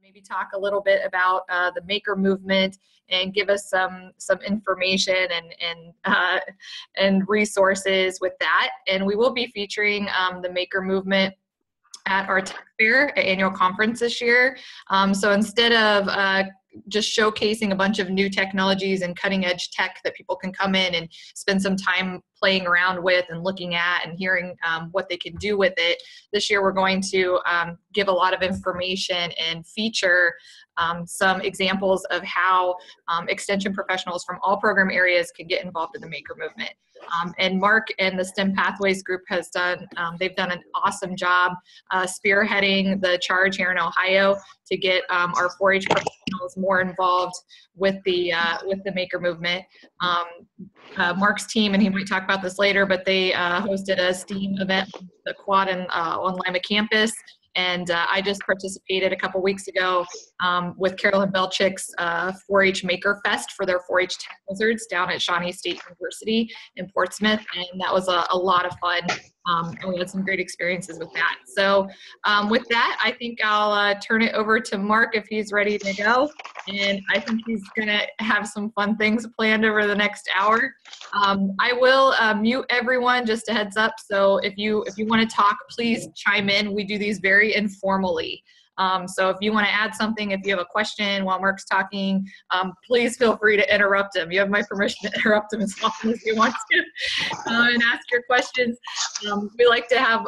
maybe talk a little bit about the maker movement and give us some information and resources with that. And we will be featuring the maker movement at our Tech Fair annual conference this year. So instead of just showcasing a bunch of new technologies and cutting edge tech that people can come in and spend some time playing around with and looking at and hearing what they can do with it, this year we're going to give a lot of information and feature some examples of how extension professionals from all program areas can get involved in the maker movement. And Mark and the STEM Pathways group has done, they've done an awesome job spearheading the charge here in Ohio to get our 4-H professionals more involved with the maker movement. Mark's team, and he might talk about this later, but they hosted a STEAM event, the Quad on Lima campus. And I just participated a couple weeks ago with Carolyn Belchick's 4-H Maker Fest for their 4-H Tech Wizards down at Shawnee State University in Portsmouth, and that was a lot of fun. And we had some great experiences with that. So with that, I think I'll turn it over to Mark if he's ready to go. And I think he's going to have some fun things planned over the next hour. I will mute everyone, just a heads up. So if you want to talk, please chime in. We do these very informally. So if you want to add something, if you have a question while Mark's talking, please feel free to interrupt him. You have my permission to interrupt him as often as you want to and ask your questions. We like to have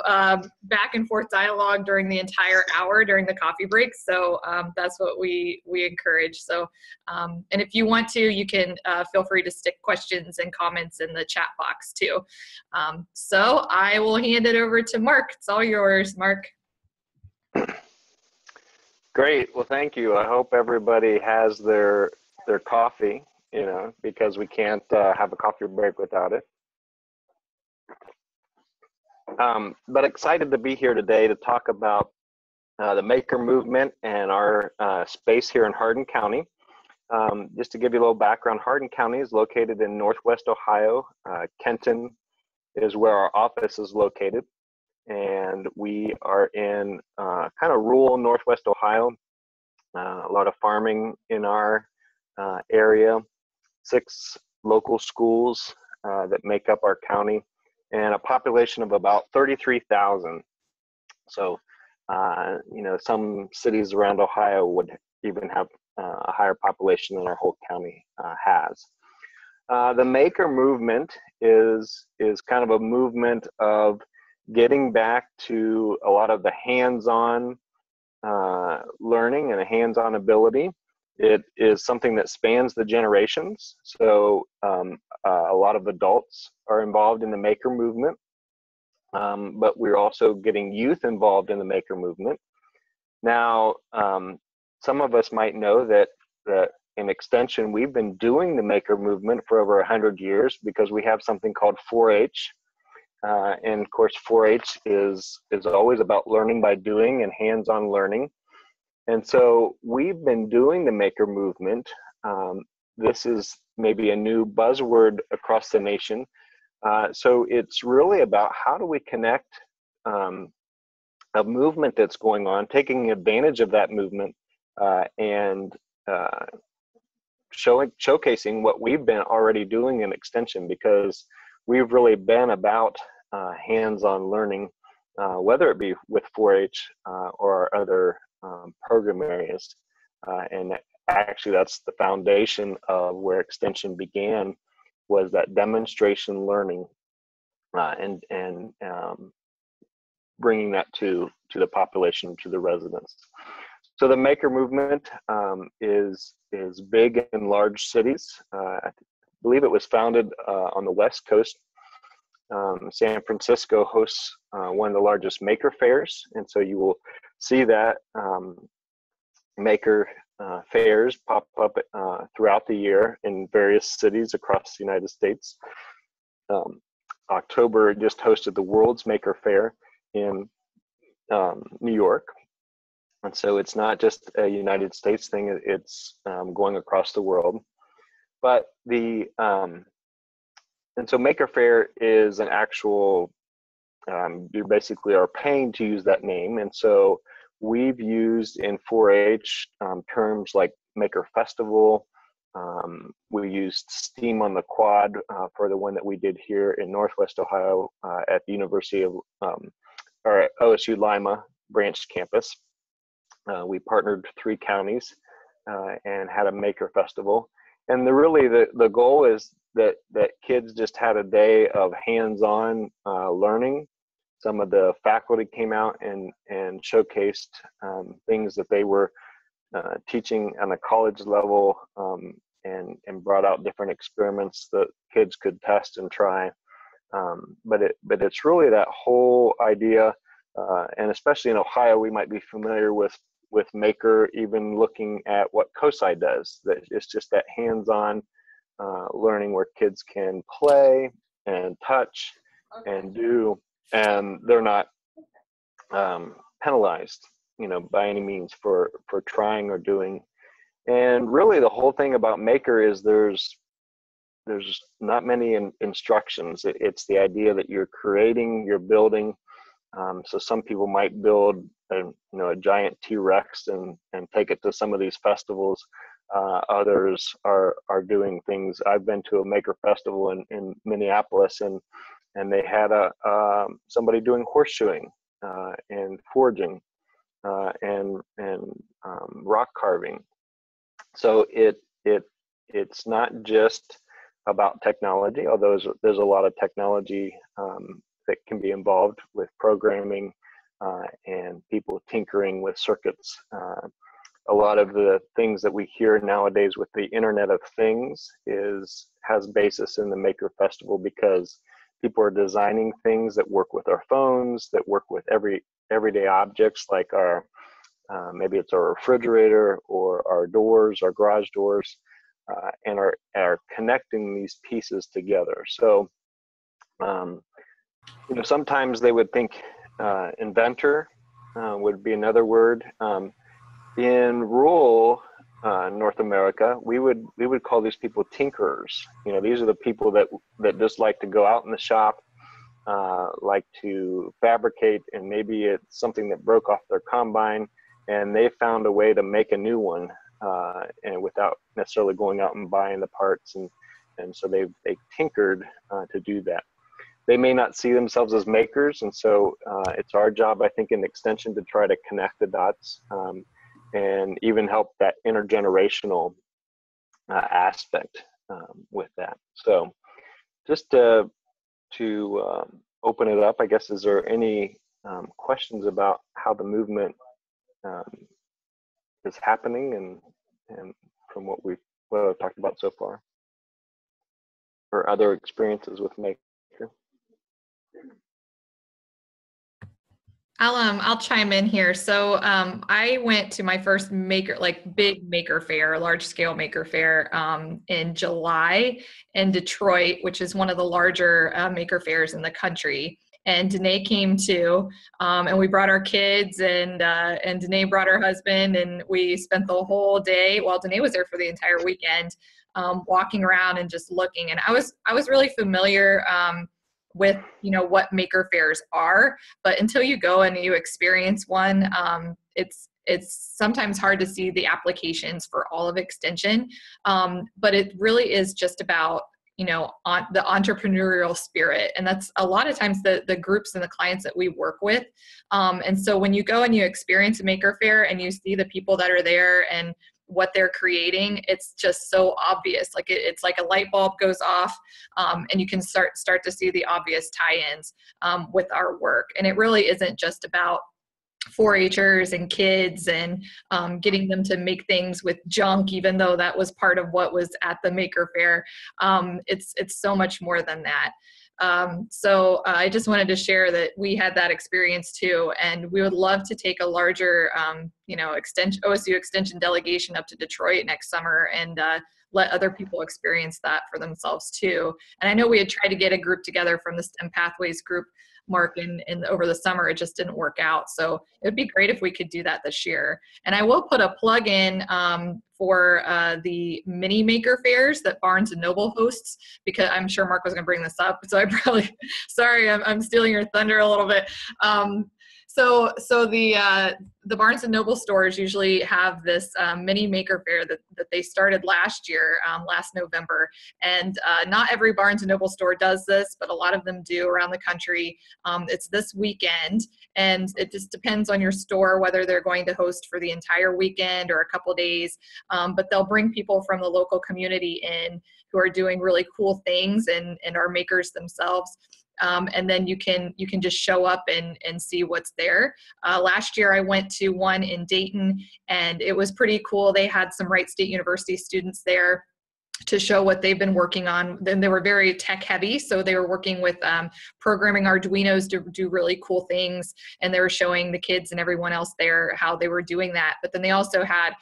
back and forth dialogue during the entire hour during the coffee break. So that's what we encourage. So, and if you want to, you can feel free to stick questions and comments in the chat box too. So I will hand it over to Mark. It's all yours, Mark. Great. Well, thank you. I hope everybody has their coffee, because we can't have a coffee break without it. But excited to be here today to talk about the maker movement and our space here in Hardin County. Just to give you a little background, Hardin County is located in Northwest Ohio. Kenton is where our office is located. And we are in kind of rural Northwest Ohio, a lot of farming in our area, 6 local schools that make up our county, and a population of about 33,000. So, some cities around Ohio would even have a higher population than our whole county has. The maker movement is kind of a movement of getting back to a lot of the hands-on learning and a hands-on ability. It is something that spans the generations. So a lot of adults are involved in the maker movement, but we're also getting youth involved in the maker movement. Now, some of us might know that in Extension, we've been doing the maker movement for over 100 years because we have something called 4-H. And of course, 4-H is always about learning by doing and hands-on learning. And so we've been doing the maker movement. This is maybe a new buzzword across the nation. So it's really about how do we connect a movement that's going on, taking advantage of that movement and showcasing what we've been already doing in Extension, because we've really been about hands-on learning, whether it be with 4-H or our other program areas. And actually, that's the foundation of where Extension began, was that demonstration learning and bringing that to the population, to the residents. So the maker movement is big in large cities. I believe it was founded on the West Coast. San Francisco hosts one of the largest maker fairs, and so you will see that maker fairs pop up throughout the year in various cities across the United States. October just hosted the World's Maker Fair in New York, and so it's not just a United States thing, it's going across the world. But and so Maker Fair is an actual, you basically are paying to use that name. And so we've used in 4-H terms like Maker Festival. We used STEAM on the Quad for the one that we did here in Northwest Ohio at the University of, or OSU Lima branch campus. We partnered 3 counties and had a Maker Festival. And really the goal is that kids just had a day of hands-on learning. Some of the faculty came out and showcased things that they were teaching on a college level, and brought out different experiments that kids could test and try. But it's really that whole idea, and especially in Ohio, we might be familiar with Maker, even looking at what COSI does. That it's just that hands-on learning where kids can play and touch and do, and they're not penalized, by any means for trying or doing. And really, the whole thing about Maker is there's not many instructions. It's the idea that you're creating, you're building. So some people might build a giant T-Rex and take it to some of these festivals. Others are doing things. I've been to a Maker Festival in Minneapolis, and they had somebody doing horseshoeing and forging and rock carving. So it's not just about technology, although there's a lot of technology that can be involved with programming and people tinkering with circuits. A lot of the things that we hear nowadays with the Internet of Things has basis in the Maker Festival, because people are designing things that work with our phones, that work with everyday objects like our maybe it's our refrigerator or our doors, our garage doors, and are connecting these pieces together. So, sometimes they would think inventor would be another word. In rural North America, we would call these people tinkerers. These are the people that just like to go out in the shop, like to fabricate, and maybe it's something that broke off their combine, and they found a way to make a new one, and without necessarily going out and buying the parts, and so they tinkered to do that. They may not see themselves as makers, and so it's our job, I think, in Extension to try to connect the dots and even help that intergenerational aspect with that. So just to open it up, I guess, is there any questions about how the movement is happening and from what I've talked about so far, or other experiences with Maker? I'll chime in here. So I went to my first big Maker Fair, large scale Maker Fair in July in Detroit, which is one of the larger Maker Fairs in the country. And Danae came too, and we brought our kids, and Danae brought her husband, and we spent the whole day. Well, Danae was there for the entire weekend, walking around and just looking. And I was really familiar with what Maker Fairs are, but until you go and you experience one, it's sometimes hard to see the applications for all of Extension. But it really is just about on the entrepreneurial spirit. And that's a lot of times the groups and the clients that we work with. And so when you go and you experience a Maker Fair and you see the people that are there and what they're creating, it's just so obvious. Like it's like a light bulb goes off, and you can start to see the obvious tie-ins with our work. And it really isn't just about 4-Hers and kids and getting them to make things with junk, even though that was part of what was at the Maker Fair. It's so much more than that. So I just wanted to share that we had that experience too, and we would love to take a larger, OSU Extension delegation up to Detroit next summer and let other people experience that for themselves too. And I know we had tried to get a group together from the STEM Pathways group, Mark, and over the summer. It just didn't work out. So it would be great if we could do that this year. And I will put a plug in for the mini Maker Fairs that Barnes and Noble hosts, because I'm sure Mark was going to bring this up. So sorry, I'm stealing your thunder a little bit. So the Barnes and Noble stores usually have this mini maker fair that they started last year, last November, and not every Barnes and Noble store does this, but a lot of them do around the country. It's this weekend, and it just depends on your store whether they're going to host for the entire weekend or a couple days. But they'll bring people from the local community in who are doing really cool things and are makers themselves. And then you can just show up and see what's there. Last year I went to one in Dayton, and it was pretty cool. They had some Wright State University students there to show what they've been working on. Then they were very tech heavy, so they were working with programming Arduinos to do really cool things, and they were showing the kids and everyone else there how they were doing that. But then they also had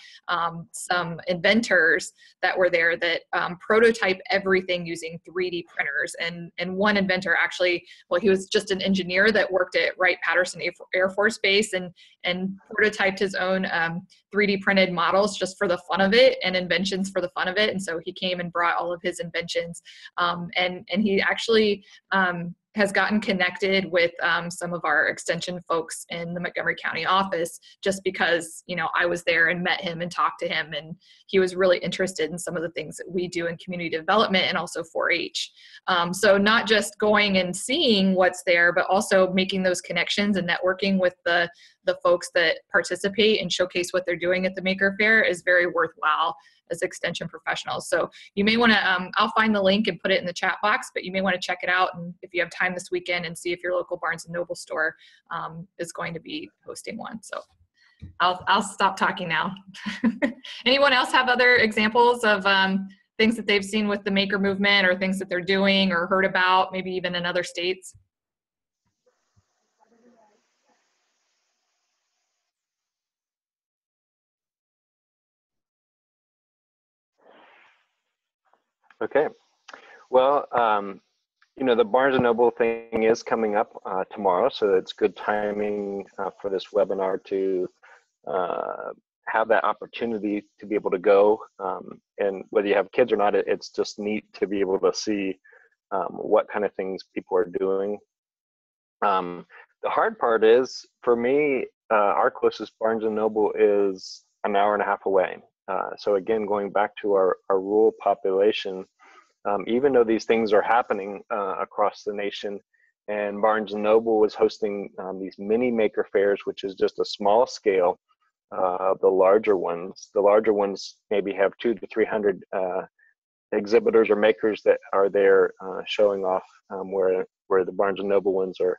some inventors that were there that prototype everything using 3D printers. And one inventor actually, well, he was just an engineer that worked at Wright-Patterson Air Force Base and prototyped his own 3D printed models just for the fun of it, and inventions for the fun of it. And so he came and brought all of his inventions. And he actually has gotten connected with some of our extension folks in the Montgomery County office, just because, you know, I was there and met him and talked to him, and he was really interested in some of the things that we do in community development and also 4-H. So not just going and seeing what's there, but also making those connections and networking with the folks that participate and showcase what they're doing at the Maker Faire is very worthwhile as extension professionals. So you may want to, I'll find the link and put it in the chat box, but you may want to check it out, and if you have time this weekend, and see if your local Barnes and Noble store is going to be hosting one. So I'll stop talking now. Anyone else have other examples of things that they've seen with the maker movement, or things that they're doing or heard about, maybe even in other states? Okay. Well, you know, the Barnes & Noble thing is coming up tomorrow, so it's good timing for this webinar to have that opportunity to be able to go. And whether you have kids or not, it's just neat to be able to see what kind of things people are doing. The hard part is, for me, our closest Barnes & Noble is an hour and a half away. So again, going back to our rural population, even though these things are happening across the nation, and Barnes & Noble was hosting these mini maker fairs, which is just a small scale. The larger ones maybe have 200 to 300 exhibitors or makers that are there showing off, where the Barnes & Noble ones are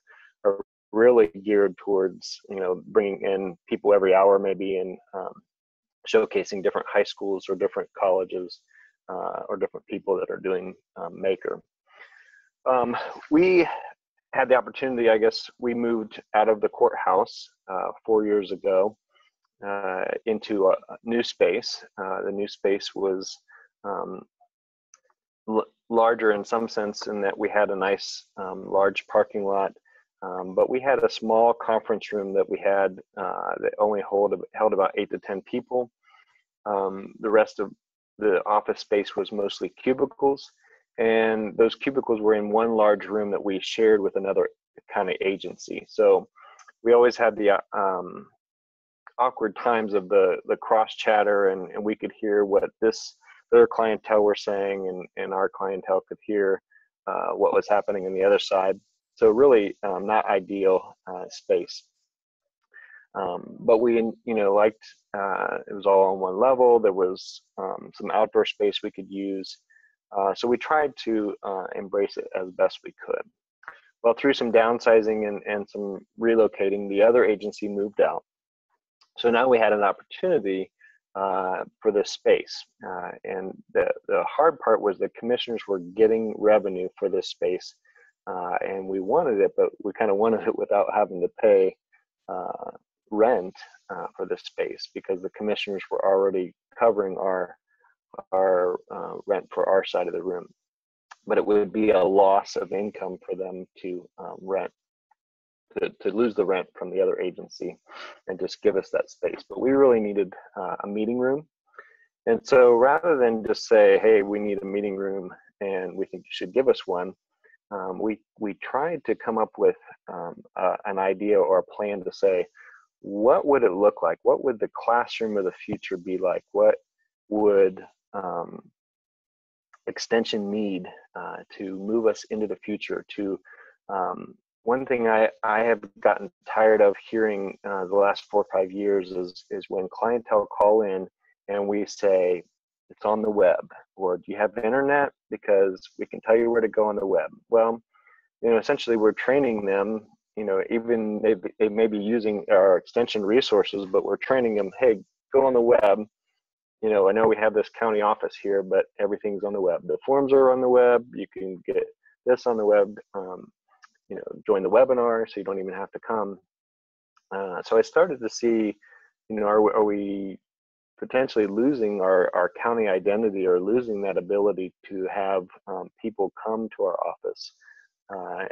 really geared towards, you know, bringing in people every hour maybe, and showcasing different high schools or different colleges or different people that are doing maker. We had the opportunity, I guess we moved out of the courthouse 4 years ago into a new space. The new space was larger in some sense, in that we had a nice large parking lot, but we had a small conference room that we had that only held about 8 to 10 people. The rest of the office space was mostly cubicles, and those cubicles were in one large room that we shared with another kind of agency. So we always had the awkward times of the cross chatter, and we could hear what their clientele were saying, and our clientele could hear what was happening on the other side. So really not ideal space. But we, you know, liked, it was all on one level. There was some outdoor space we could use. So we tried to embrace it as best we could. Well, through some downsizing and some relocating, the other agency moved out. So now we had an opportunity for this space. And the hard part was the commissioners were getting revenue for this space. And we wanted it, but we kind of wanted it without having to pay rent for this space, because the commissioners were already covering our rent for our side of the room. But it would be a loss of income for them to to lose the rent from the other agency and just give us that space. But we really needed a meeting room. And so rather than just say, hey, we need a meeting room and we think you should give us one, we tried to come up with an idea or a plan to say, what would it look like? What would the classroom of the future be like? What would Extension need to move us into the future? One thing I have gotten tired of hearing the last 4 or 5 years is when clientele call in and we say, it's on the web, or do you have internet? Because we can tell you where to go on the web. Well, essentially we're training them, even they may be using our extension resources, but we're training them, hey, go on the web. I know we have this county office here, but everything's on the web. The forms are on the web. You can get this on the web. Join the webinar, so you don't even have to come. So I started to see, are we potentially losing our county identity, or losing that ability to have people come to our office?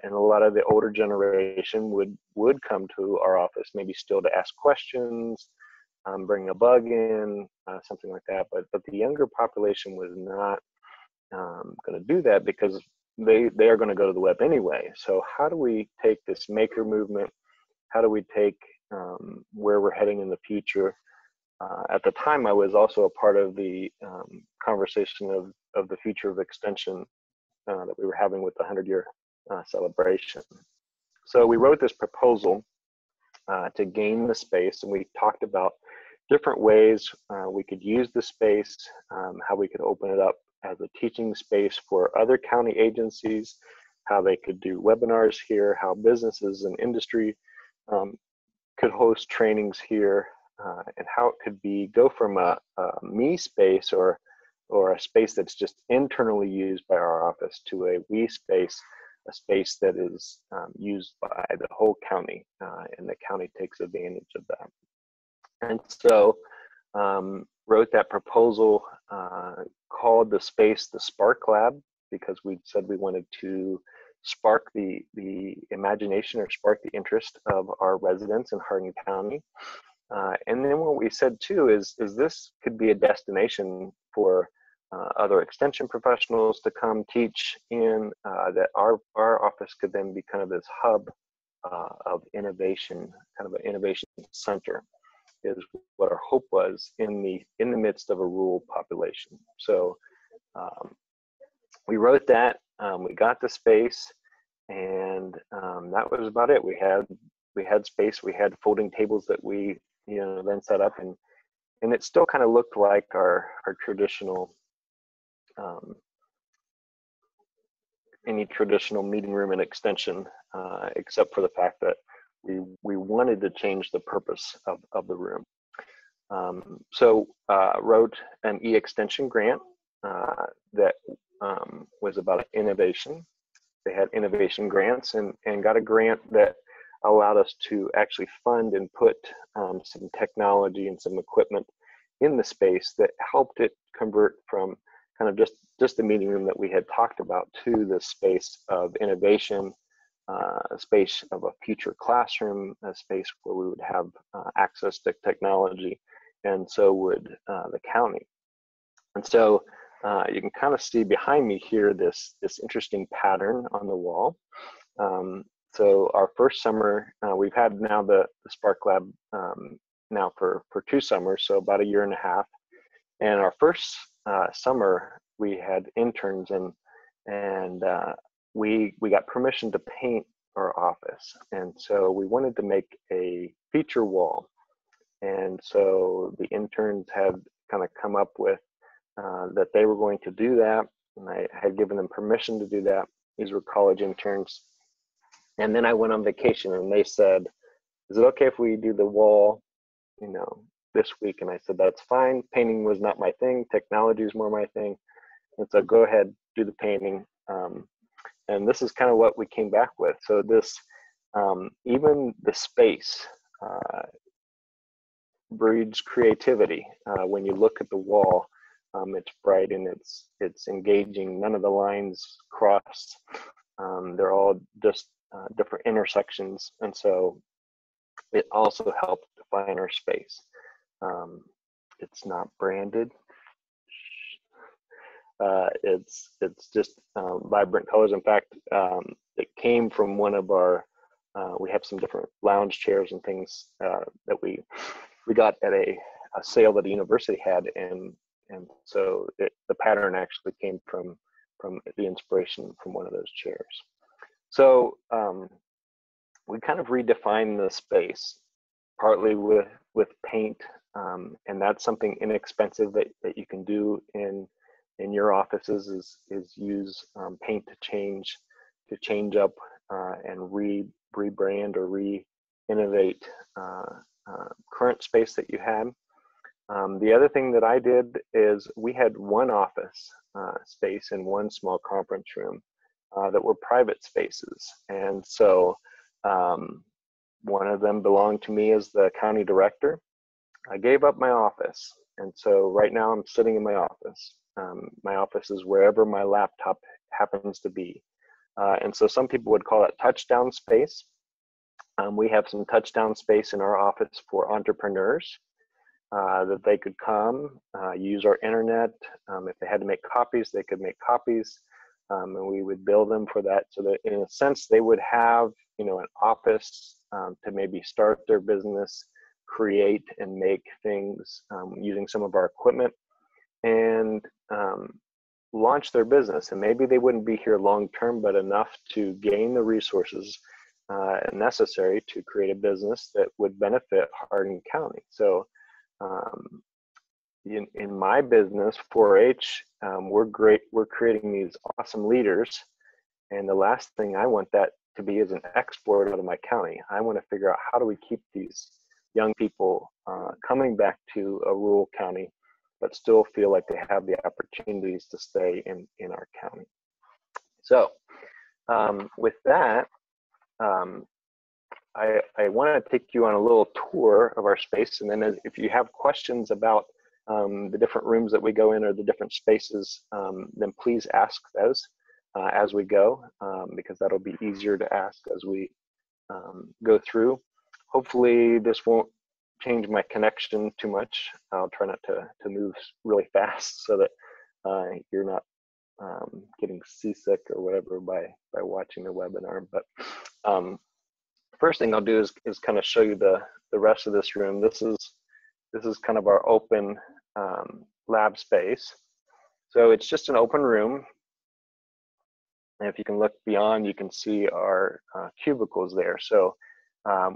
And a lot of the older generation would come to our office, maybe still to ask questions, bring a bug in, something like that. But the younger population was not going to do that, because they are going to go to the web anyway. So how do we take this maker movement? How do we take where we're heading in the future? At the time, I was also a part of the conversation of the future of extension that we were having with the 100-year celebration. So we wrote this proposal to gain the space, and we talked about different ways we could use the space, how we could open it up as a teaching space for other county agencies, how they could do webinars here, how businesses and industry could host trainings here, and how it could go from a me space or a space that's just internally used by our office to a we space, a space that is used by the whole county, and the county takes advantage of that. And so wrote that proposal, called the space the Spark Lab, because we said we wanted to spark the imagination, or spark the interest of our residents in Hardin County. And then what we said too is this could be a destination for other extension professionals to come teach in, that our office could then be kind of this hub of innovation, kind of an innovation center, is what our hope was in the midst of a rural population. So we wrote that, we got the space, and that was about it. We had space, we had folding tables that we then set up, and it still kind of looked like our traditional any traditional meeting room and extension, except for the fact that we wanted to change the purpose of the room. So wrote an e-extension grant that was about innovation. They had innovation grants, and got a grant that allowed us to actually fund and put some technology and some equipment in the space that helped it convert from kind of just the meeting room that we had talked about to the space of innovation, a space of a future classroom, a space where we would have access to technology, and so would the county. And so you can kind of see behind me here this interesting pattern on the wall. So our first summer, we've had now the Spark Lab now for 2 summers, so about 1.5 years. And our first summer, we had interns, and we got permission to paint our office. And so we wanted to make a feature wall. And so the interns had kind of come up with that they were going to do that, and I had given them permission to do that. These were college interns. And then I went on vacation, and they said, is it okay if we do the wall, this week? And I said, that's fine. Painting was not my thing. Technology is more my thing. And so go ahead, do the painting. And this is kind of what we came back with. So this, even the space breeds creativity. When you look at the wall, it's bright and it's engaging. None of the lines cross. They're all just different intersections. And so it also helped define our space. It's not branded. It's just vibrant colors. In fact, it came from one of our, we have some different lounge chairs and things that we got at a sale that the university had, and so the pattern actually came from the inspiration from one of those chairs. So we kind of redefined the space, partly with paint, and that's something inexpensive that you can do in your offices is use paint to change up and rebrand or re-innovate current space that you had. The other thing that I did is we had one office space and one small conference room that were private spaces. And so one of them belonged to me as the county director. I gave up my office. And so right now I'm sitting in my office. My office is wherever my laptop happens to be. And so some people would call it touchdown space. We have some touchdown space in our office for entrepreneurs that they could come, use our internet. If they had to make copies, they could make copies, and we would bill them for that. So that in a sense, they would have, an office to maybe start their business, create and make things using some of our equipment, and launch their business. And maybe they wouldn't be here long term, but enough to gain the resources necessary to create a business that would benefit Hardin County. So in my business, 4-H, we're creating these awesome leaders, and the last thing I want that to be is an export out of my county. I want to figure out how do we keep these young people coming back to a rural county, but still feel like they have the opportunities to stay in our county. So with that, I want to take you on a little tour of our space, and then if you have questions about the different rooms that we go in or the different spaces, then please ask those as we go, because that'll be easier to ask as we go through. Hopefully this won't change my connection too much. I'll try not to move really fast so that you're not getting seasick or whatever by watching the webinar. But first thing I'll do is kind of show you the rest of this room. This is kind of our open lab space. So it's just an open room. And if you can look beyond, you can see our cubicles there. So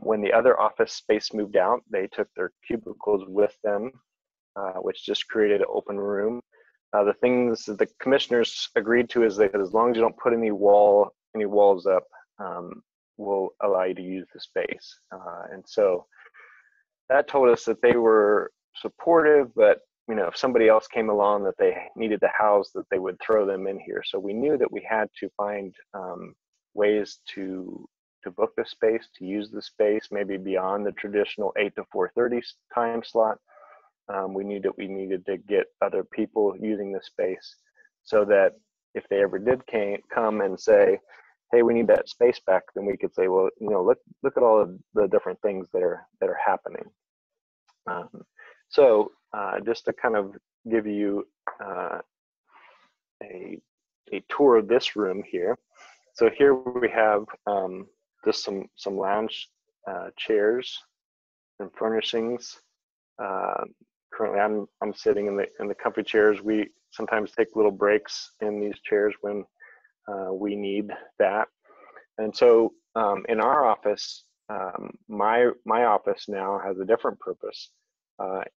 when the other office space moved out, they took their cubicles with them, which just created an open room. The things that the commissioners agreed to is that as long as you don't put any walls up, we'll allow you to use the space. And so that told us that they were supportive, but if somebody else came along that they needed to house, that they would throw them in here. So we knew that we had to find ways to book the space, to use the space, maybe beyond the traditional 8 to 4:30 time slot. We knew that we needed to get other people using the space so that if they ever did come and say, hey, we need that space back, then we could say, well, look at all of the different things that are happening. So just to kind of give you a tour of this room here. So here we have just some lounge chairs and furnishings. Currently, I'm sitting in the comfy chairs. We sometimes take little breaks in these chairs when we need that. And so in our office, my office now has a different purpose.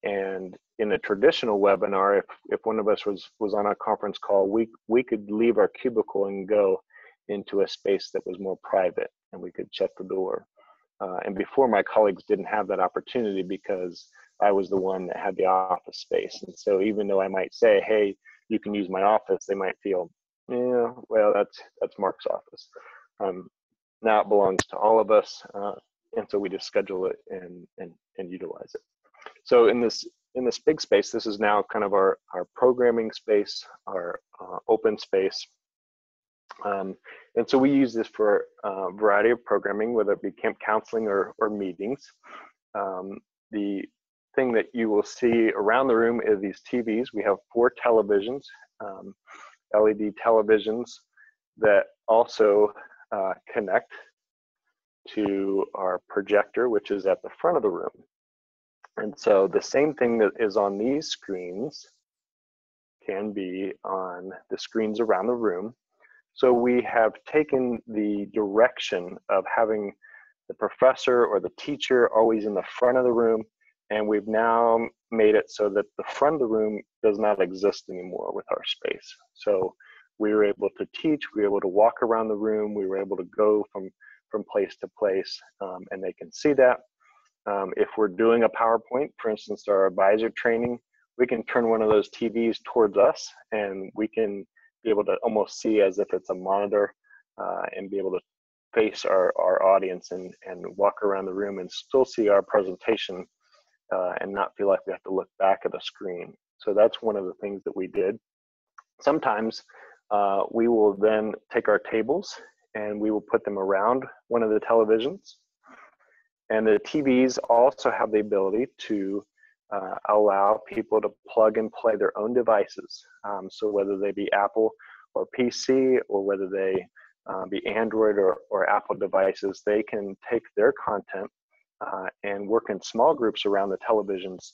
And in a traditional webinar, if one of us was on a conference call, we could leave our cubicle and go into a space that was more private, and we could shut the door. And before, my colleagues didn't have that opportunity because I was the one that had the office space. And so even though I might say, hey, you can use my office, they might feel, yeah, well, that's Mark's office. Now it belongs to all of us, and so we just schedule it and utilize it. So in this big space, this is now kind of our programming space, our open space. And so we use this for a variety of programming, whether it be camp counseling or meetings. The thing that you will see around the room is these TVs. We have 4 televisions LED televisions that also connect to our projector, which is at the front of the room. And so the same thing that is on these screens can be on the screens around the room. So we have taken the direction of having the professor or the teacher always in the front of the room, and we've now made it so that the front of the room does not exist anymore with our space. So we were able to teach, we were able to walk around the room, we were able to go from place to place, and they can see that. If we're doing a PowerPoint, for instance, our advisor training, we can turn one of those TVs towards us, and we can be able to almost see as if it's a monitor, and be able to face our audience and walk around the room and still see our presentation, and not feel like we have to look back at a screen. So that's one of the things that we did. Sometimes we will then take our tables and we will put them around one of the televisions. And the TVs also have the ability to allow people to plug and play their own devices. So whether they be Apple or PC, or whether they be Android or Apple devices, they can take their content and work in small groups around the televisions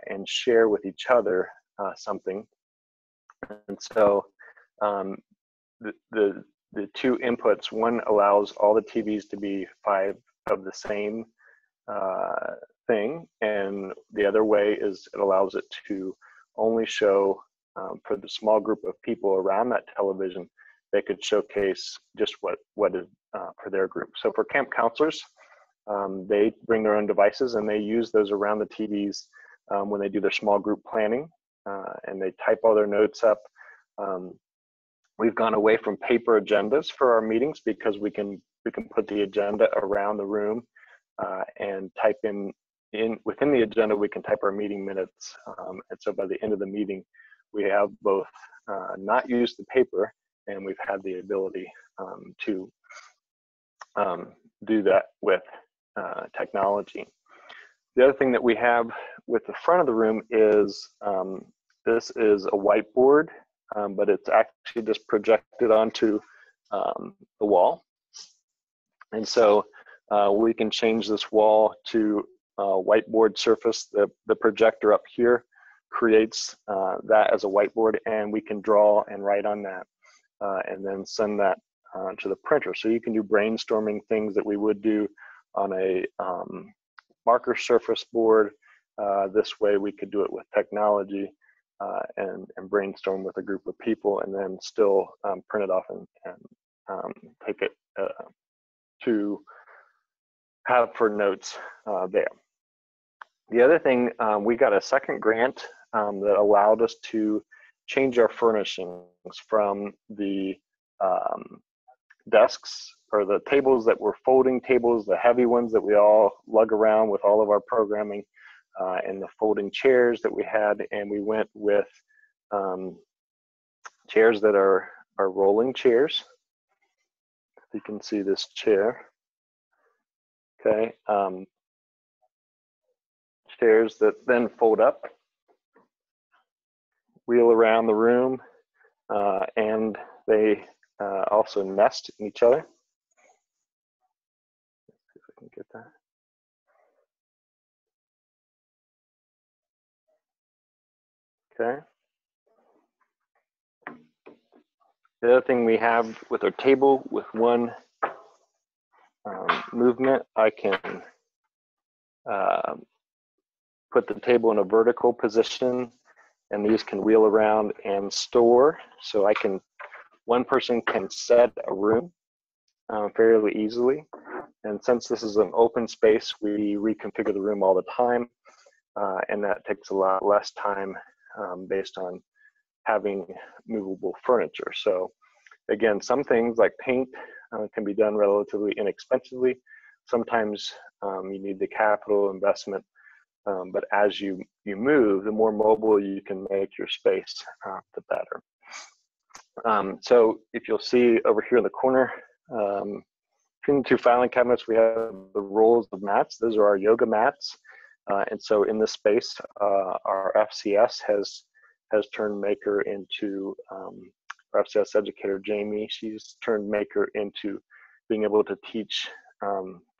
and share with each other something. And so the two inputs, one allows all the TVs to be 5 of the same thing, and the other way is it allows it to only show for the small group of people around that television. They could showcase just what is for their group. So for camp counselors, they bring their own devices and they use those around the TVs when they do their small group planning, and they type all their notes up. We've gone away from paper agendas for our meetings because we can put the agenda around the room and type in within the agenda. We can type our meeting minutes, and so by the end of the meeting, we have both not used the paper, and we've had the ability to do that with technology. The other thing that we have with the front of the room is this is a whiteboard, but it's actually just projected onto the wall. And so we can change this wall to a whiteboard surface. The projector up here creates that as a whiteboard, and we can draw and write on that and then send that to the printer. So you can do brainstorming things that we would do on a marker surface board. This way we could do it with technology and brainstorm with a group of people, and then still print it off and take it to have for notes there. The other thing, we got a second grant that allowed us to change our furnishings from the desks or the tables that were folding tables, the heavy ones that we all lug around with all of our programming, and the folding chairs that we had, and we went with chairs that are rolling chairs. You can see this chair. Okay, chairs that then fold up, wheel around the room, and they also nest in each other. Let's see if I can get that. Okay. The other thing we have with our table, with one movement, I can put the table in a vertical position, and these can wheel around and store. So one person can set a room fairly easily. And since this is an open space, we reconfigure the room all the time, and that takes a lot less time based on having movable furniture. So again, some things like paint can be done relatively inexpensively. Sometimes you need the capital investment, but as you move, the more mobile you can make your space, the better. So if you'll see over here in the corner, between the two filing cabinets, we have the rolls of mats. Those are our yoga mats. And so in this space, our FCS has has turned Maker into, our FCS educator, Jamie, she's turned Maker into being able to teach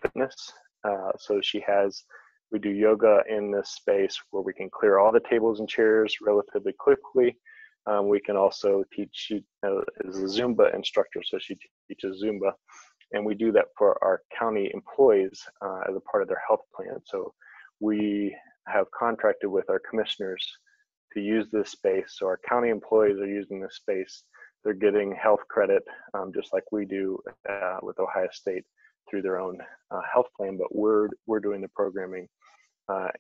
fitness. So we do yoga in this space where we can clear all the tables and chairs relatively quickly. We can also teach, she is a Zumba instructor, so she teaches Zumba. And we do that for our county employees as a part of their health plan. So we have contracted with our commissioners to use this space. So our county employees are using this space. They're getting health credit, just like we do with Ohio State through their own health plan, but we're doing the programming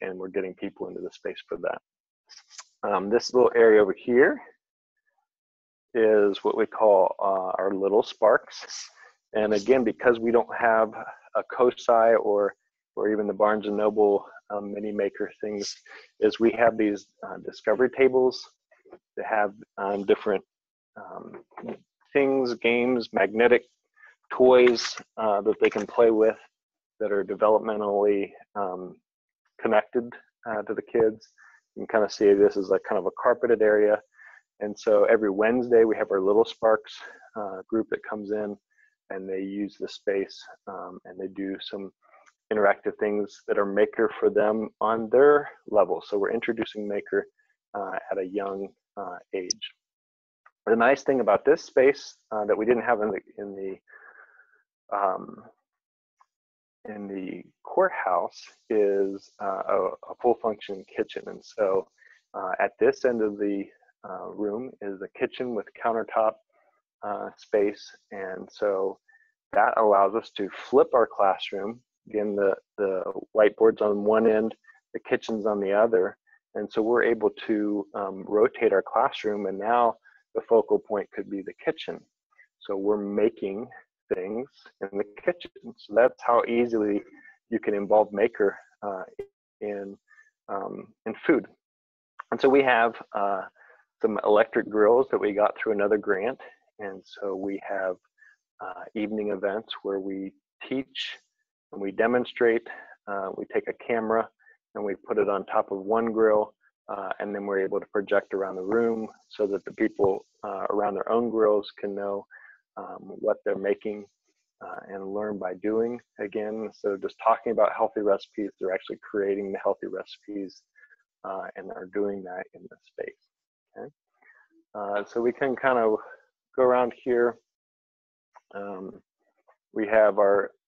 and we're getting people into the space for that. This little area over here is what we call our little sparks. And again, because we don't have a COSI or even the Barnes & Noble mini maker things, is we have these discovery tables that have different things, games, magnetic toys that they can play with that are developmentally connected to the kids. You can kind of see this is like kind of a carpeted area. And so every Wednesday we have our Little Sparks group that comes in and they use the space and they do some interactive things that are Maker for them on their level. So we're introducing Maker at a young age. The nice thing about this space that we didn't have in the courthouse is a full function kitchen. And so at this end of the room is a kitchen with countertop space. And so that allows us to flip our classroom. Again, the whiteboard's on one end, the kitchen's on the other. And so we're able to rotate our classroom, and now the focal point could be the kitchen. So we're making things in the kitchen. So that's how easily you can involve Maker in food. And so we have some electric grills that we got through another grant. And so we have evening events where we teach and we demonstrate. We take a camera and we put it on top of one grill, and then we're able to project around the room so that the people around their own grills can know what they're making and learn by doing. Again, so just talking about healthy recipes, they're actually creating the healthy recipes and are doing that in the space. Okay, so we can kind of go around here. We have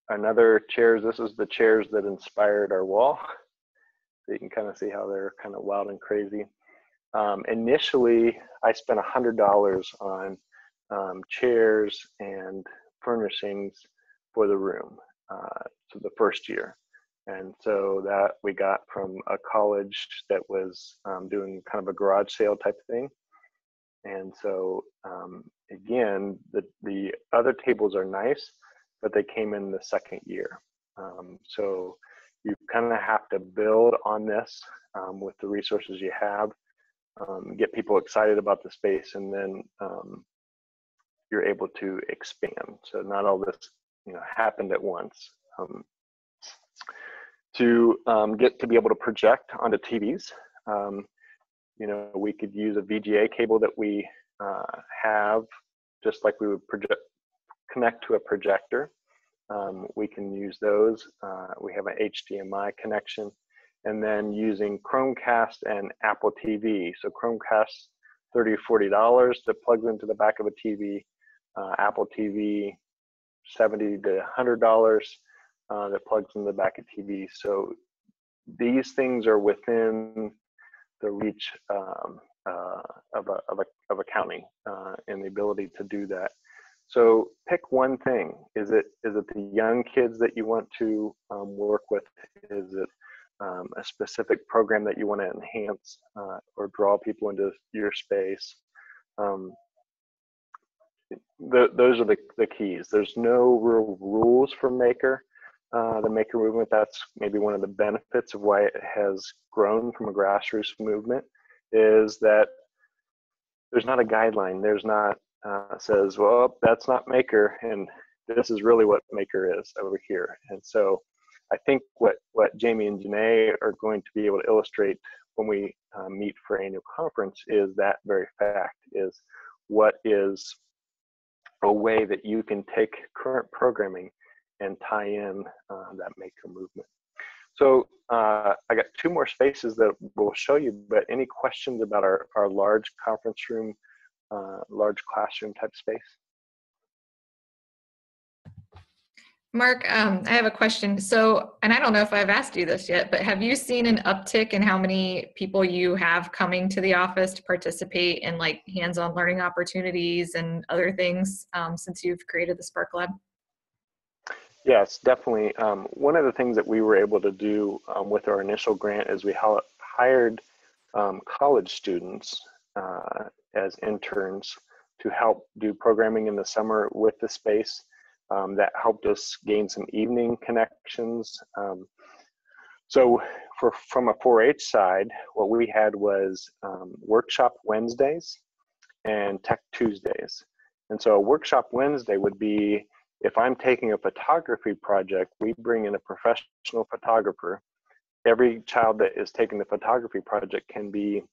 another chairs. This is the chairs that inspired our wall. So you can kind of see how they're kind of wild and crazy. Initially, I spent $100 on chairs and furnishings for the room, so the first year. And so that we got from a college that was doing kind of a garage sale type thing. And so again, the other tables are nice, but they came in the second year. So you kind of have to build on this with the resources you have, get people excited about the space, and then you're able to expand. So not all this, happened at once. To get to be able to project onto TVs, we could use a VGA cable that we have, just like we would connect to a projector. We can use those. We have an HDMI connection, and then using Chromecast and Apple TV. So Chromecast, $30 or $40 that plugs into the back of a TV. Apple TV, $70 to $100 that plugs in the back of TV. So these things are within the reach of a county and the ability to do that. So pick one thing. Is it the young kids that you want to work with? Is it a specific program that you want to enhance or draw people into your space? Those are the keys. There's no real rules for Maker. The Maker movement, that's maybe one of the benefits of why it has grown from a grassroots movement, is that there's not a guideline. There's not says, well, that's not Maker, and this is really what Maker is over here. And so I think what Jamie and Janae are going to be able to illustrate when we meet for annual conference is that very fact, is what is a way that you can take current programming and tie in that maker movement. So I got two more spaces that we'll show you, but any questions about our large conference room, large classroom type space? Mark, I have a question. So, and I don't know if I've asked you this yet, but have you seen an uptick in how many people you have coming to the office to participate in like hands-on learning opportunities and other things since you've created the Spark Lab? Yes, definitely. One of the things that we were able to do with our initial grant is we hired college students as interns to help do programming in the summer with the space. That helped us gain some evening connections. So from a 4-H side, what we had was workshop Wednesdays and tech Tuesdays. And so a workshop Wednesday would be, if I'm taking a photography project, we bring in a professional photographer. Every child that is taking the photography project can be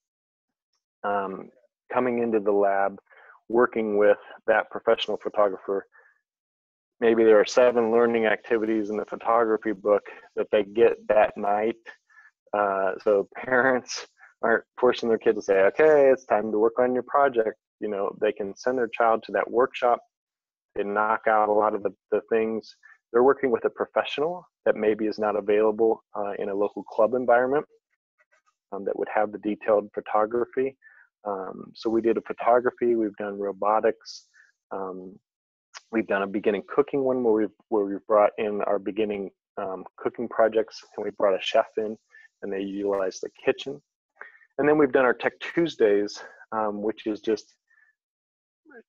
coming into the lab, working with that professional photographer. Maybe there are 7 learning activities in the photography book that they get that night. So parents aren't forcing their kids to say, okay, it's time to work on your project. You know, they can send their child to that workshop and knock out a lot of the things. They're working with a professional that maybe is not available in a local club environment that would have the detailed photography. So we did a photography, we've done robotics, we've done a beginning cooking one where we brought in our beginning cooking projects, and we brought a chef in and they utilized the kitchen. And then we've done our Tech Tuesdays, which is just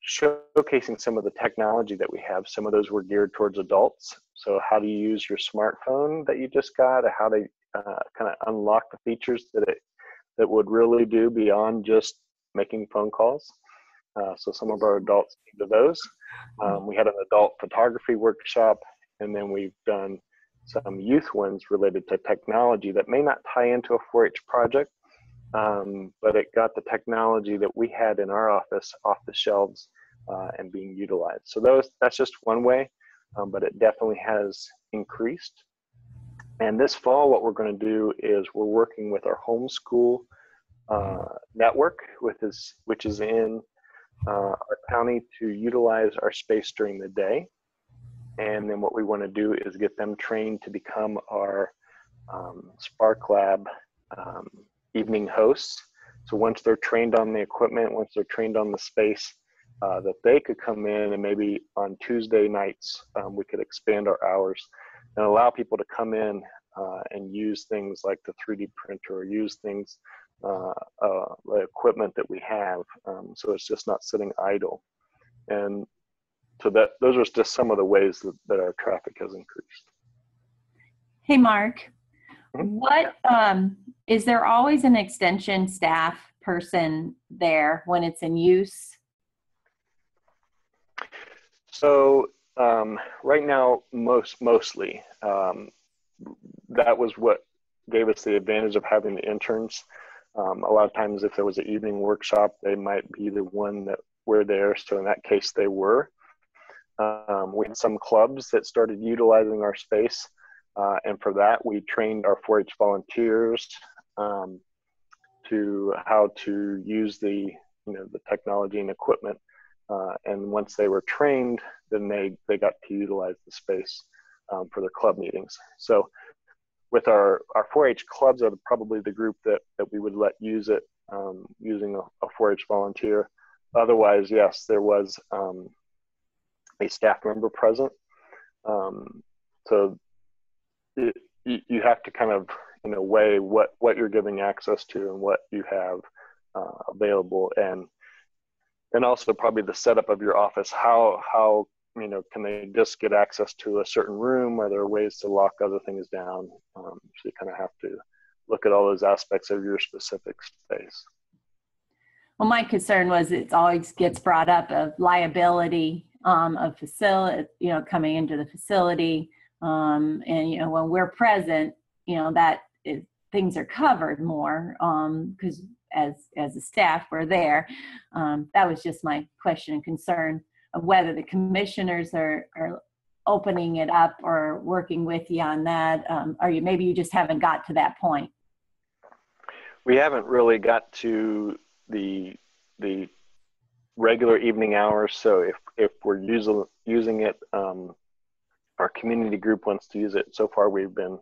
showcasing some of the technology that we have. Some of those were geared towards adults. So how do you use your smartphone that you just got, or how to kind of unlock the features that would really do beyond just making phone calls. So some of our adults came to those. We had an adult photography workshop, and then we've done some youth ones related to technology that may not tie into a 4-H project, but it got the technology that we had in our office off the shelves and being utilized. So that's just one way, but it definitely has increased. And this fall, what we're going to do is we're working with our homeschool network, which is in our county, to utilize our space during the day. And then what we want to do is get them trained to become our Spark Lab evening hosts. So once they're trained on the equipment, once they're trained on the space, that they could come in, and maybe on Tuesday nights, we could expand our hours and allow people to come in and use things like the 3D printer, or use things, the equipment that we have. So it's just not sitting idle. And so those are just some of the ways that our traffic has increased. Hey, Mark, Mm-hmm. what is there always an extension staff person there when it's in use? So right now, mostly, that was what gave us the advantage of having the interns. A lot of times, if there was an evening workshop, they might be the one that were there. So in that case, they were. We had some clubs that started utilizing our space, and for that, we trained our 4-H volunteers to how to use the technology and equipment. And once they were trained, then they got to utilize the space for their club meetings. So with our 4-H clubs are probably the group that we would let use it using a 4-H volunteer. Otherwise, yes, there was a staff member present. So you have to kind of weigh what you're giving access to and what you have available, and also probably the setup of your office. How can they just get access to a certain room? Are there ways to lock other things down? So you kind of have to look at all those aspects of your specific space. Well, my concern was it always gets brought up of liability of facility, coming into the facility. And, when we're present, that things are covered more, because as a staff, we're there. That was just my question and concern of whether the commissioners are opening it up or working with you on that, or maybe you just haven't got to that point. We haven't really got to the regular evening hours. So if we're using it, our community group wants to use it. So far, we've been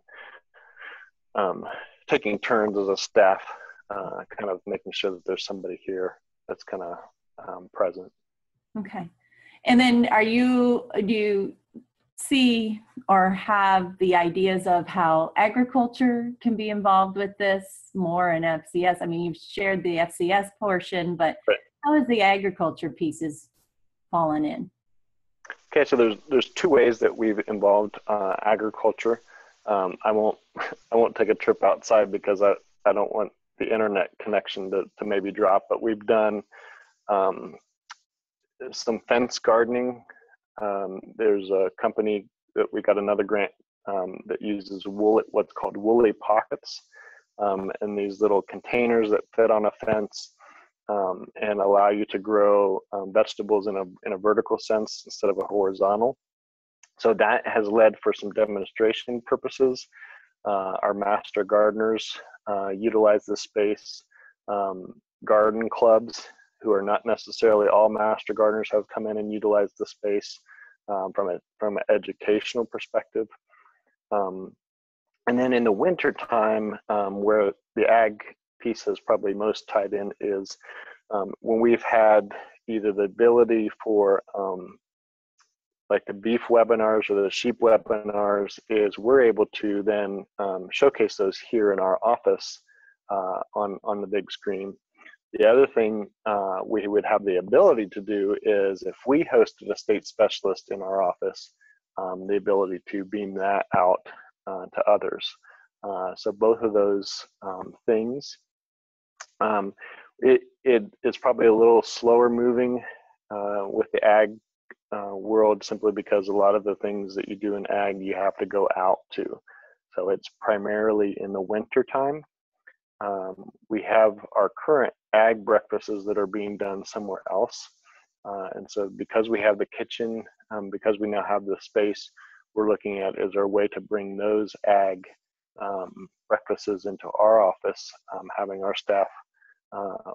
taking turns as a staff, kind of making sure that there's somebody here that's kind of present. Okay. And then do you see or have the ideas of how agriculture can be involved with this more in FCS? I mean, you've shared the FCS portion, but right. How is the agriculture pieces fallen in? Okay, so there's two ways that we've involved agriculture. I won't take a trip outside because I don't want the internet connection to maybe drop, but we've done some fence gardening. There's a company that we got another grant that uses what's called woolly pockets, and these little containers that fit on a fence and allow you to grow vegetables in a vertical sense instead of a horizontal. So that has led for some demonstration purposes. Our master gardeners utilize this space. Garden clubs, who are not necessarily all master gardeners, have come in and utilized the space from an educational perspective. And then in the winter time, where the ag piece is probably most tied in is when we've had either the ability for like the beef webinars or the sheep webinars, is we're able to then showcase those here in our office on the big screen. The other thing we would have the ability to do is if we hosted a state specialist in our office, the ability to beam that out to others. So both of those things. It's probably a little slower moving with the ag world, simply because a lot of the things that you do in ag you have to go out to. So it's primarily in the winter time. We have our current ag breakfasts that are being done somewhere else. And so because we have the kitchen, because we now have the space, we're looking at, is there a way to bring those ag breakfasts into our office, having our staff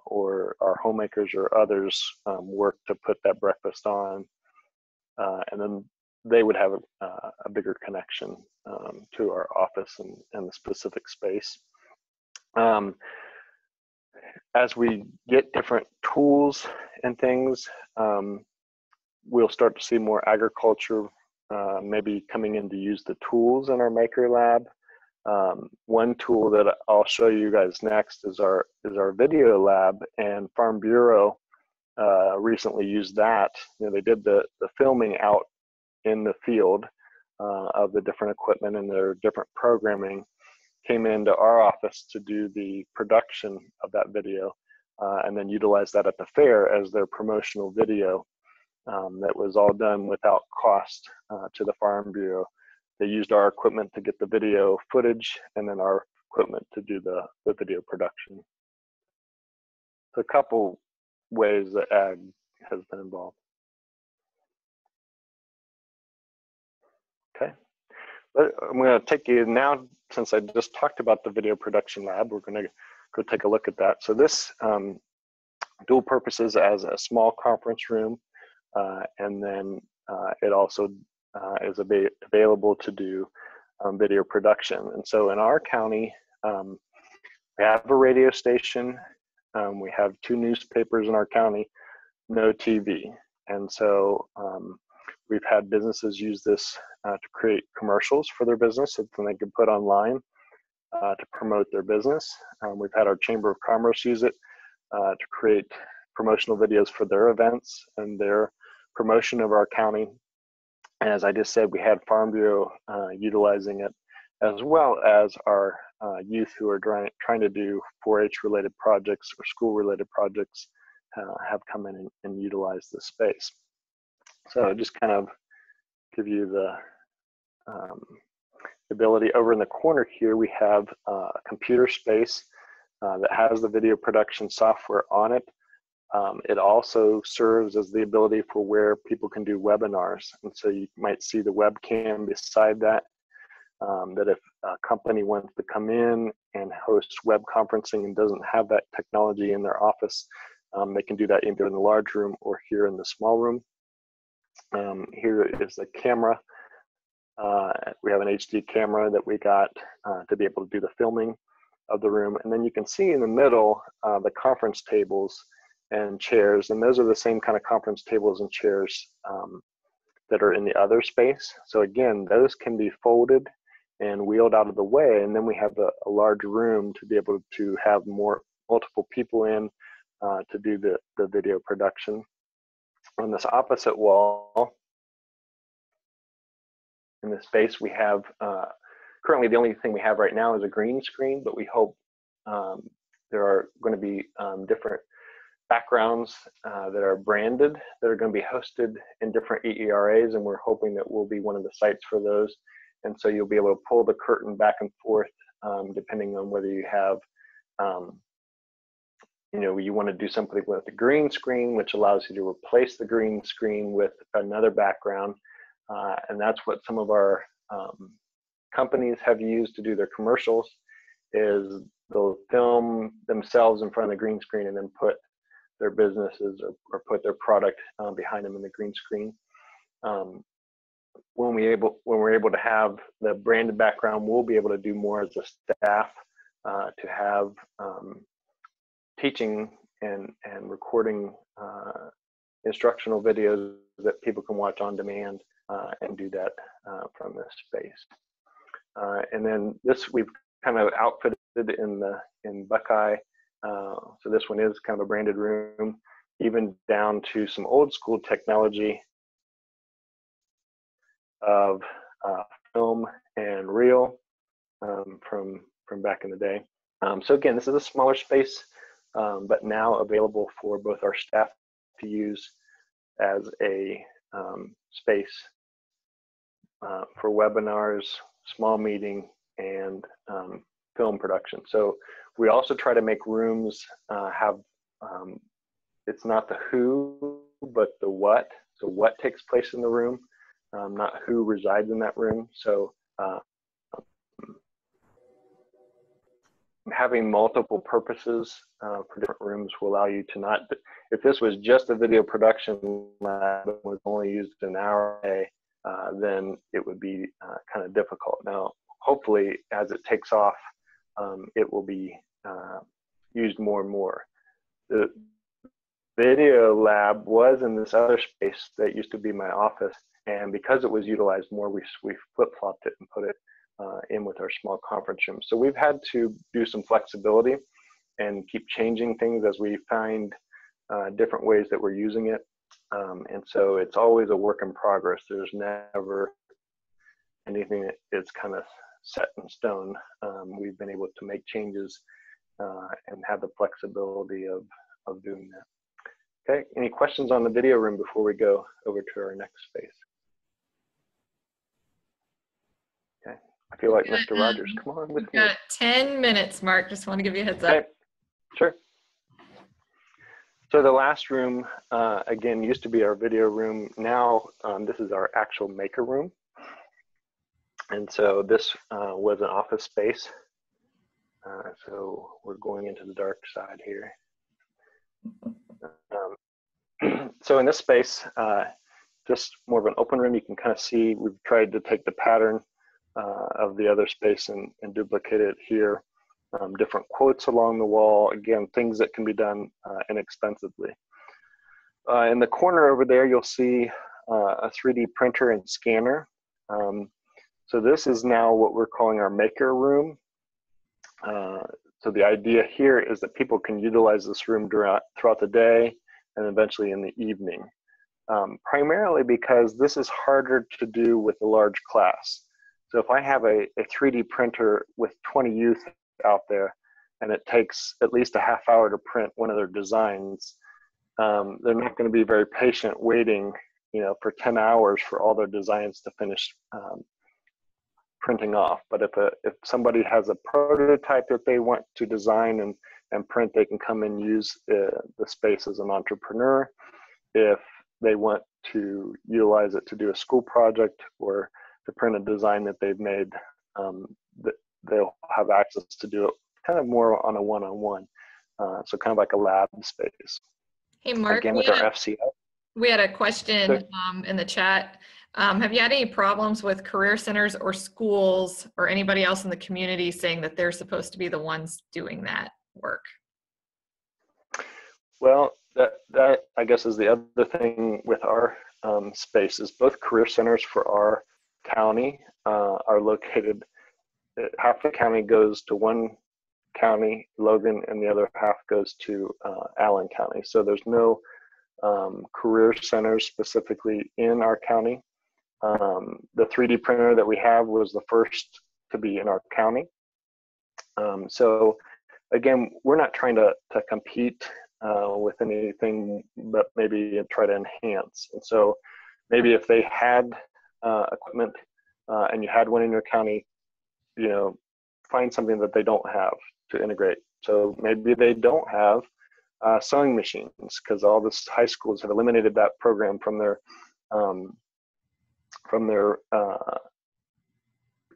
or our homemakers or others work to put that breakfast on, and then they would have a bigger connection to our office and the specific space. As we get different tools and things, we'll start to see more agriculture maybe coming in to use the tools in our Maker Lab. One tool that I'll show you guys next is our video lab, and Farm Bureau recently used that. You know, they did the filming out in the field of the different equipment and their different programming, came into our office to do the production of that video, and then utilize that at the fair as their promotional video. That was all done without cost to the Farm Bureau. They used our equipment to get the video footage, and then our equipment to do the video production. So a couple ways that ag has been involved. Okay, but I'm going to take you now, since I just talked about the video production lab, we're going to go take a look at that. So this dual purposes as a small conference room, and then it also is available to do video production. And so in our county, we have a radio station, we have 2 newspapers in our county, no TV. And so we've had businesses use this to create commercials for their business that then they can put online to promote their business. We've had our Chamber of Commerce use it to create promotional videos for their events and their promotion of our county. And as I just said, we had Farm Bureau utilizing it, as well as our youth who are trying to do 4-H related projects or school related projects have come in and utilized this space. So just kind of give you the ability. Over in the corner here, we have a computer space that has the video production software on it. It also serves as the ability for where people can do webinars. And so you might see the webcam beside that, that if a company wants to come in and host web conferencing and doesn't have that technology in their office, they can do that either in the large room or here in the small room. Here is the camera. We have an HD camera that we got to be able to do the filming of the room. And then you can see in the middle the conference tables and chairs, and those are the same kind of conference tables and chairs that are in the other space. So again, those can be folded and wheeled out of the way, and then we have a large room to be able to have multiple people in to do the video production. On this opposite wall, in this space, we have currently the only thing we have right now is a green screen, but we hope there are going to be different backgrounds that are branded that are going to be hosted in different EERAs, and we're hoping that we'll be one of the sites for those. And so you'll be able to pull the curtain back and forth depending on whether you have, you want to do something with the green screen, which allows you to replace the green screen with another background. And that's what some of our companies have used to do their commercials, is they'll film themselves in front of the green screen and then put their businesses or put their product behind them in the green screen. When we're able to have the branded background, we'll be able to do more as a staff to have teaching and recording instructional videos that people can watch on demand and do that from this space. And then this we've kind of outfitted in Buckeye. So this one is kind of a branded room, even down to some old school technology of film and reel from back in the day. So again, this is a smaller space, but now available for both our staff to use as a space for webinars, small meeting, and film production. So we also try to make rooms have, it's not the who, but the what. So what takes place in the room, not who resides in that room. So having multiple purposes for different rooms will allow you to not, if this was just a video production lab and was only used an hour a day, then it would be kind of difficult. Now, hopefully, as it takes off, it will be used more and more. The video lab was in this other space that used to be my office, and because it was utilized more, we flip-flopped it and put it in with our small conference room. So we've had to do some flexibility and keep changing things as we find different ways that we're using it. And so it's always a work in progress. There's never anything that is kind of set in stone. We've been able to make changes and have the flexibility of doing that. Okay, any questions on the video room before we go over to our next space? Okay, I feel like Mr. Rogers, come on with me. We've got 10 minutes, Mark. Just want to give you a heads up. Okay, sure. So the last room, again, used to be our video room. Now this is our actual maker room. And so this was an office space. So we're going into the dark side here. So in this space, just more of an open room, you can kind of see we've tried to take the pattern of the other space and duplicate it here. Different quotes along the wall, again, things that can be done inexpensively. In the corner over there, you'll see a 3D printer and scanner. So this is now what we're calling our maker room. So the idea here is that people can utilize this room throughout the day and eventually in the evening. Primarily because this is harder to do with a large class. So if I have a 3D printer with 20 youth out there and it takes at least a half hour to print one of their designs, they're not going to be very patient waiting, for 10 hours for all their designs to finish printing off. But if somebody has a prototype that they want to design and print, they can come and use the space as an entrepreneur. If they want to utilize it to do a school project or to print a design that they've made, they'll have access to do it kind of more on a one-on-one. So kind of like a lab space. Hey, Mark, again, with our FCS. We had a question in the chat. Have you had any problems with career centers or schools or anybody else in the community saying that they're supposed to be the ones doing that work? Well, that I guess is the other thing with our space is both career centers for our county are located, half the county goes to one county, Logan, and the other half goes to Allen County. So there's no career centers specifically in our county. The 3D printer that we have was the first to be in our county. So again, we're not trying to compete with anything, but maybe try to enhance. And so maybe if they had equipment and you had one in your county, find something that they don't have to integrate. So maybe they don't have sewing machines, because all the high schools have eliminated that program from their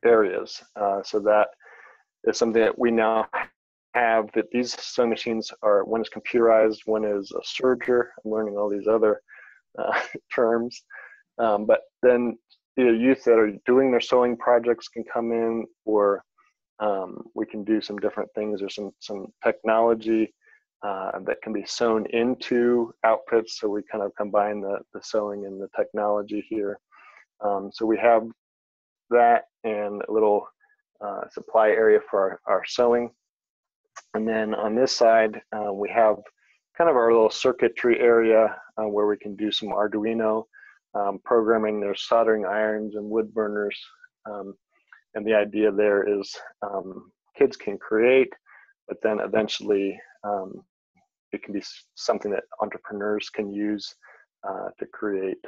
areas. So that is something that we now have, that these sewing machines are, one is computerized, one is a serger. I'm learning all these other terms. But then youth that are doing their sewing projects can come in, or we can do some different things. There's some technology that can be sewn into outfits. So we kind of combine the sewing and the technology here. So we have that and a little supply area for our sewing. And then on this side, we have kind of our little circuitry area where we can do some Arduino programming. There's soldering irons and wood burners. And the idea there is kids can create, but then eventually it can be something that entrepreneurs can use to create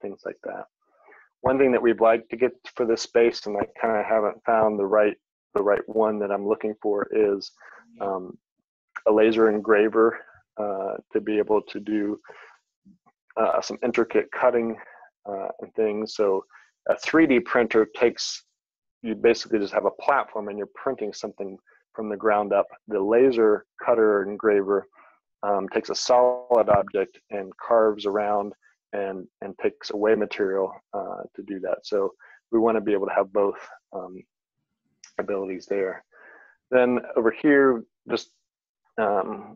things like that. One thing that we'd like to get for this space, and I kind of haven't found the right one that I'm looking for, is a laser engraver to be able to do some intricate cutting and things. So a 3D printer you basically just have a platform and you're printing something from the ground up. The laser cutter engraver takes a solid object and carves around and takes away material to do that. So we want to be able to have both abilities there. Then over here, just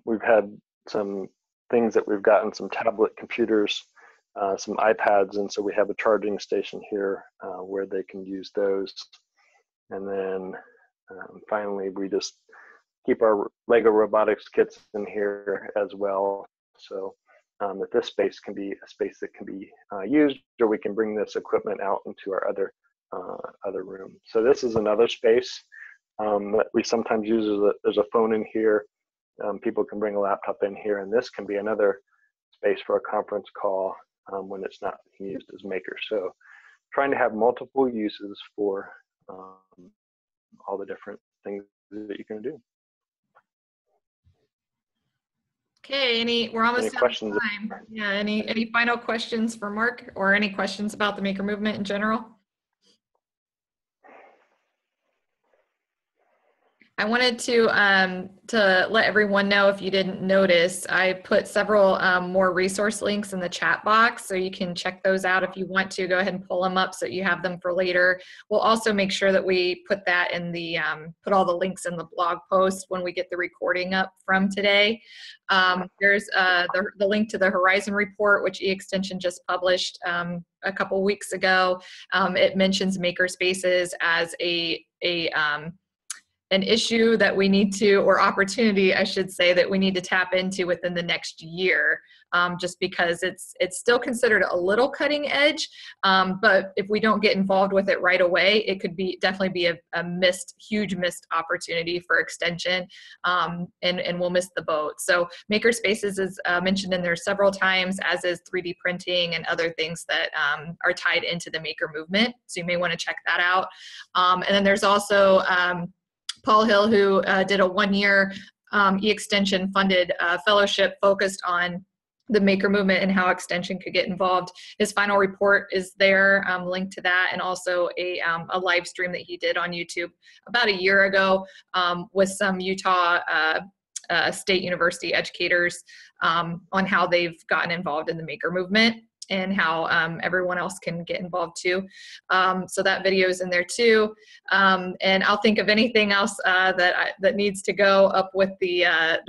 we've had some things that we've gotten, some tablet computers, some iPads, and so we have a charging station here where they can use those. And then finally, we just keep our Lego robotics kits in here as well. So that this space can be a space that can be used, or we can bring this equipment out into our other room. So this is another space that we sometimes use. There's a phone in here. People can bring a laptop in here, and this can be another space for a conference call when it's not being used as maker. So trying to have multiple uses for all the different things that you can do. Okay, we're almost out of time. Yeah, any final questions for Mark, or any questions about the maker movement in general? I wanted to let everyone know, if you didn't notice, I put several more resource links in the chat box, so you can check those out if you want to. Go ahead and pull them up so you have them for later. We'll also make sure that we put that in the put all the links in the blog post when we get the recording up from today. There's the link to the Horizon report, which eXtension just published a couple weeks ago. It mentions maker spaces as an issue that we need to, or opportunity, I should say, that we need to tap into within the next year, just because it's still considered a little cutting edge. But if we don't get involved with it right away, it could definitely be a huge missed opportunity for extension, and we'll miss the boat. So Makerspaces is mentioned in there several times, as is 3D printing and other things that are tied into the maker movement. So you may want to check that out. And then there's also Paul Hill, who did a 1-year e-extension funded fellowship focused on the maker movement and how extension could get involved. His final report is there, linked to that, and also a live stream that he did on YouTube about a year ago with some Utah State University educators on how they've gotten involved in the maker movement and how everyone else can get involved too. So that video is in there too. And I'll think of anything else that needs to go up with the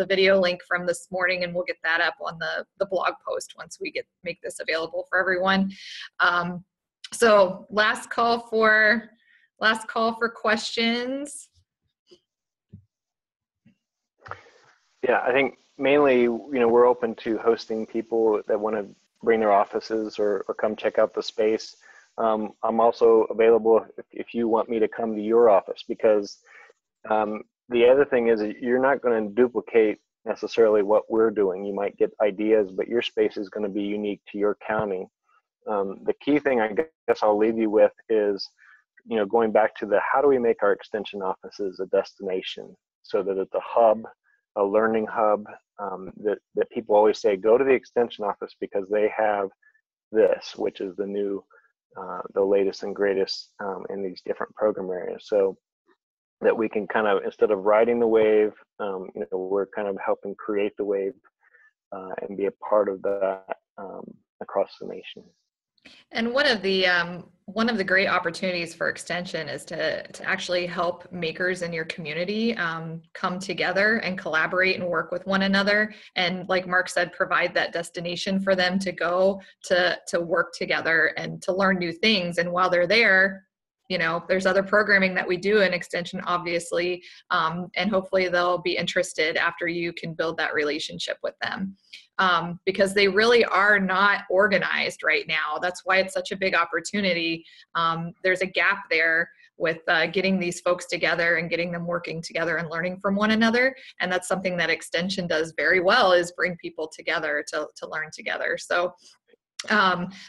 video link from this morning, and we'll get that up on the blog post once we make this available for everyone. So last call for questions. Yeah, I think mainly, we're open to hosting people that want to bring their offices or come check out the space. I'm also available if you want me to come to your office, because the other thing is that you're not going to duplicate necessarily what we're doing. You might get ideas, but your space is going to be unique to your county. The key thing I guess I'll leave you with is, going back to how do we make our extension offices a destination so that it's a hub, a learning hub, that people always say, go to the extension office because they have this, which is the latest and greatest in these different program areas. So that we can kind of, instead of riding the wave, we're kind of helping create the wave and be a part of that across the nation. And one of the great opportunities for extension is to actually help makers in your community come together and collaborate and work with one another. And like Mark said, provide that destination for them to go to work together and to learn new things. And while they're there, there's other programming that we do in extension, obviously, and hopefully they'll be interested after you can build that relationship with them. Because they really are not organized right now. That's why it's such a big opportunity. There's a gap there with getting these folks together and getting them working together and learning from one another. And that's something that extension does very well, is bring people together to learn together. So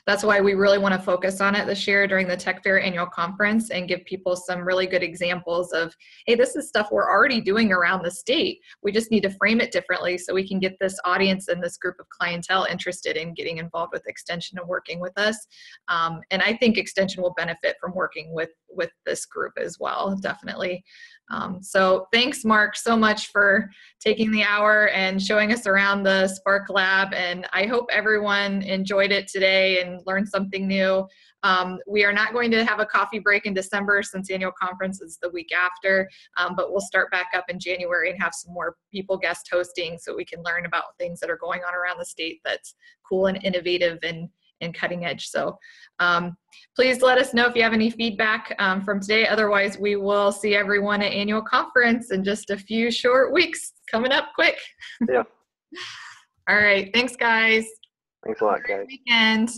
that's why we really want to focus on it this year during the Tech Fair annual conference, and give people some really good examples of, hey, this is stuff we're already doing around the state. We just need to frame it differently so we can get this audience and this group of clientele interested in getting involved with extension and working with us. And I think extension will benefit from working with this group as well, definitely. So thanks, Mark, so much for taking the hour and showing us around the Spark Lab. And I hope everyone enjoyed it today and learned something new. We are not going to have a coffee break in December, since the annual conference is the week after, but we'll start back up in January and have some more people guest hosting so we can learn about things that are going on around the state that's cool and innovative and cutting edge. So please let us know if you have any feedback from today. Otherwise, we will see everyone at annual conference in just a few short weeks. Coming up quick. Yeah. All right. Thanks, guys. Thanks a lot, guys. Weekend.